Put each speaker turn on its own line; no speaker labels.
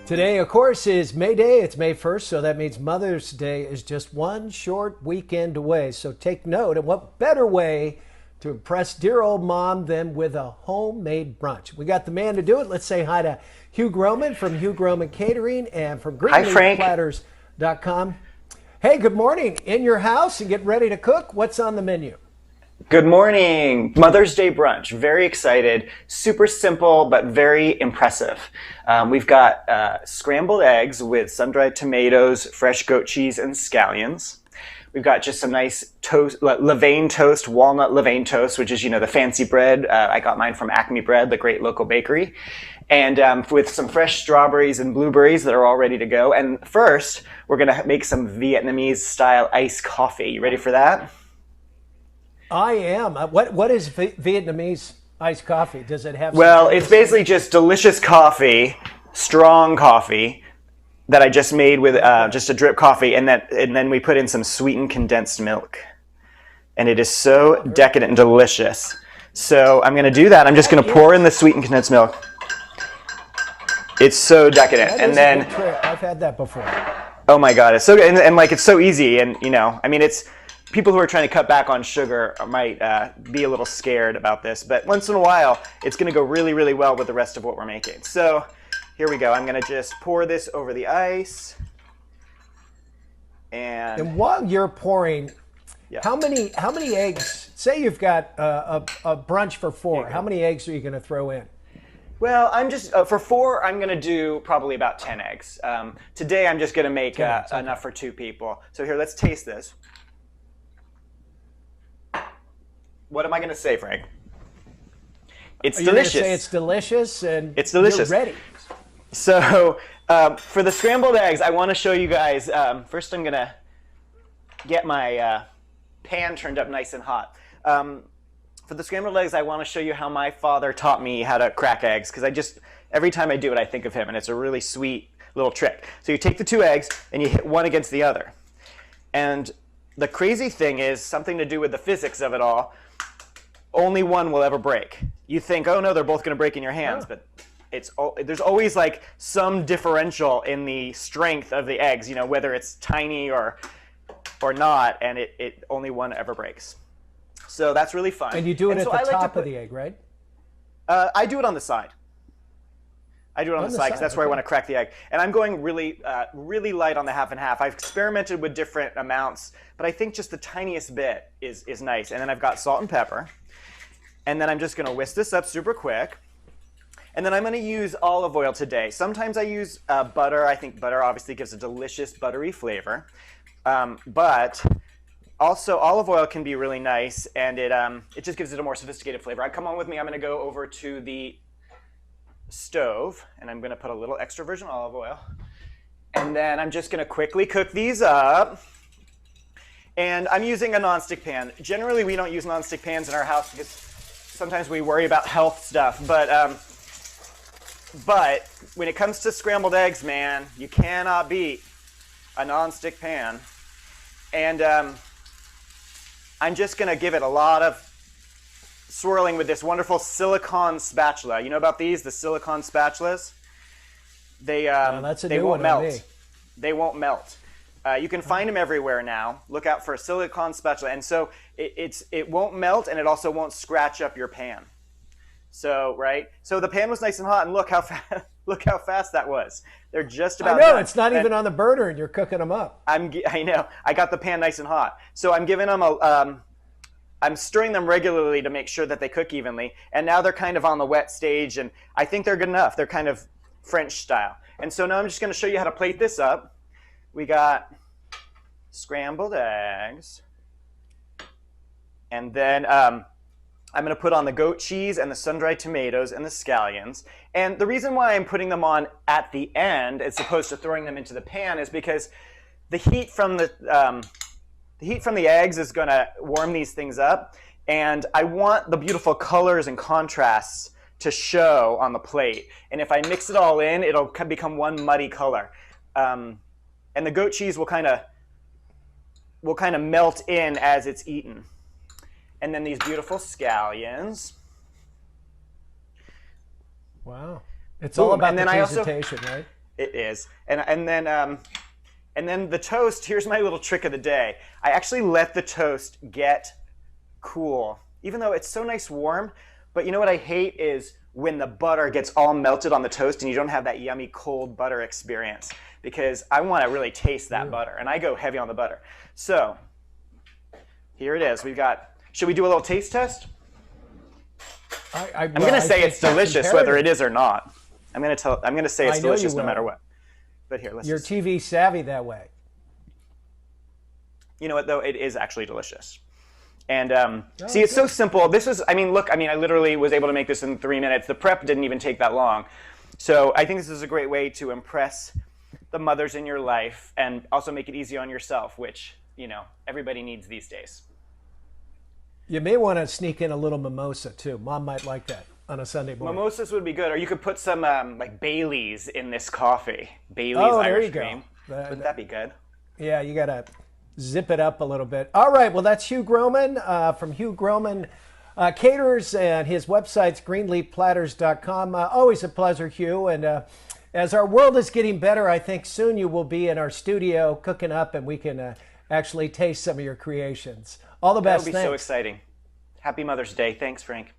Today, of course, is May Day. It's May 1st, so that means Mother's Day is just one short weekend away. So take note, and what better way to impress dear old mom than with a homemade brunch? We got the man to do it. Let's say hi to Hugh Groman from Hugh Groman Catering and from
Hi, Frank.
greenleafplatters.com. Hey, good morning. In your house and get ready to cook. What's on the menu?
Good morning. Mother's Day brunch. Very excited. Super simple, but very impressive. We've got scrambled eggs with sun-dried tomatoes, fresh goat cheese, and scallions. We've got just some nice toast, Levain toast, Walnut Levain Toast, which is, the fancy bread. I got mine from Acme Bread, the great local bakery. And with some fresh strawberries and blueberries that are all ready to go. And first, we're going to make some Vietnamese style iced coffee. You ready for that?
I am. What is Vietnamese iced coffee? Does it have?
Well, it's basically just delicious coffee, strong coffee that I just made with just a drip coffee, and then we put in some sweetened condensed milk, and it is so decadent and delicious. So I'm going to do that. I'm just going to pour in the sweetened condensed milk. It's so decadent,
That
and
is a
then
good trick. I've had that before.
oh my god, it's so good, and like it's so easy, and it's. People who are trying to cut back on sugar might be a little scared about this, but once in a while, it's going to go really, really well with the rest of what we're making. So here we go. I'm going to just pour this over the ice. And
while you're pouring,
yeah.
how many eggs? Say you've got a brunch for four. How many eggs are you going to throw in?
Well, I'm just, for four, I'm going to do probably about 10 eggs. Today, I'm just going to make enough for two people. So here, let's taste this. What am I going to say, Frank? It's delicious.
You're going to say it's delicious, and
it's delicious.
You're ready.
So for the scrambled eggs, I want to show you guys. First, I'm going to get my pan turned up nice and hot. For the scrambled eggs, I want to show you how my father taught me how to crack eggs, because every time I do it, I think of him, and it's a really sweet little trick. So you take the two eggs, and you hit one against the other. And the crazy thing is something to do with the physics of it all. Only one will ever break. You think, oh no, they're both going to break in your hands, but there's always like some differential in the strength of the eggs, whether it's tiny or not, and it only one ever breaks. So that's really fun.
And you do it at the top of the egg, right?
I do it on the side. I do it on the side because that's where I want to crack the egg. And I'm going really, really light on the half and half. I've experimented with different amounts, but I think just the tiniest bit is nice. And then I've got salt and pepper. And then I'm just going to whisk this up super quick. And then I'm going to use olive oil today. Sometimes I use butter. I think butter obviously gives a delicious buttery flavor. But also olive oil can be really nice, and it just gives it a more sophisticated flavor. Come on with me. I'm going to go over to the stove, and I'm going to put a little extra virgin olive oil. And then I'm just going to quickly cook these up. And I'm using a nonstick pan. Generally, we don't use nonstick pans in our house because sometimes we worry about health stuff, but when it comes to scrambled eggs, man, you cannot beat a nonstick pan. And I'm just going to give it a lot of swirling with this wonderful silicone spatula. You know about these, the silicone spatulas? They won't melt. They won't melt. You can find them everywhere now. Look out for a silicone spatula. And so it won't melt, and it also won't scratch up your pan. So, right? So the pan was nice and hot, and look how fast that was. They're just about done.
It's not even on the burner, and you're cooking them up.
I know. I got the pan nice and hot. So I'm giving them I'm stirring them regularly to make sure that they cook evenly. And now they're kind of on the wet stage, and I think they're good enough. They're kind of French style. And so now I'm just going to show you how to plate this up. We got scrambled eggs. And then I'm going to put on the goat cheese and the sun-dried tomatoes and the scallions. And the reason why I'm putting them on at the end as opposed to throwing them into the pan is because the heat from the eggs is going to warm these things up. And I want the beautiful colors and contrasts to show on the plate. And if I mix it all in, it'll become one muddy color. And the goat cheese will kind of melt in as it's eaten. And then these beautiful scallions.
Wow. It's all about the
presentation,
right?
It is. And then the toast, here's my little trick of the day. I actually let the toast get cool, even though it's so nice warm. But you know what I hate is when the butter gets all melted on the toast and you don't have that yummy cold butter experience, because I want to really taste that butter, and I go heavy on the butter. So here it is. We've got, should we do a little taste test?
I'm
going to say it's delicious whether it is or not. I'm going to say it's delicious no matter what. But here,
You're TV savvy that way.
You know what, though? It is actually delicious. And see, it's so simple. This is, I mean, look, I literally was able to make this in 3 minutes. The prep didn't even take that long. So I think this is a great way to impress the mothers in your life and also make it easy on yourself, which, you know, everybody needs these days. You
may want to sneak in a little mimosa, too. Mom might like that on a Sunday morning.
Mimosas would be good. Or you could put some like Baileys in this coffee. Baileys Irish cream. Wouldn't that be good?
Yeah, you got to zip it up a little bit. All right, well, that's Hugh Groman from Hugh Groman Caters, and his website's greenleafplatters.com. Always a pleasure, Hugh. And as our world is getting better, I think soon you will be in our studio cooking up, and we can actually taste some of your creations. All the best.
That would be so exciting. Happy Mother's Day. Thanks, Frank.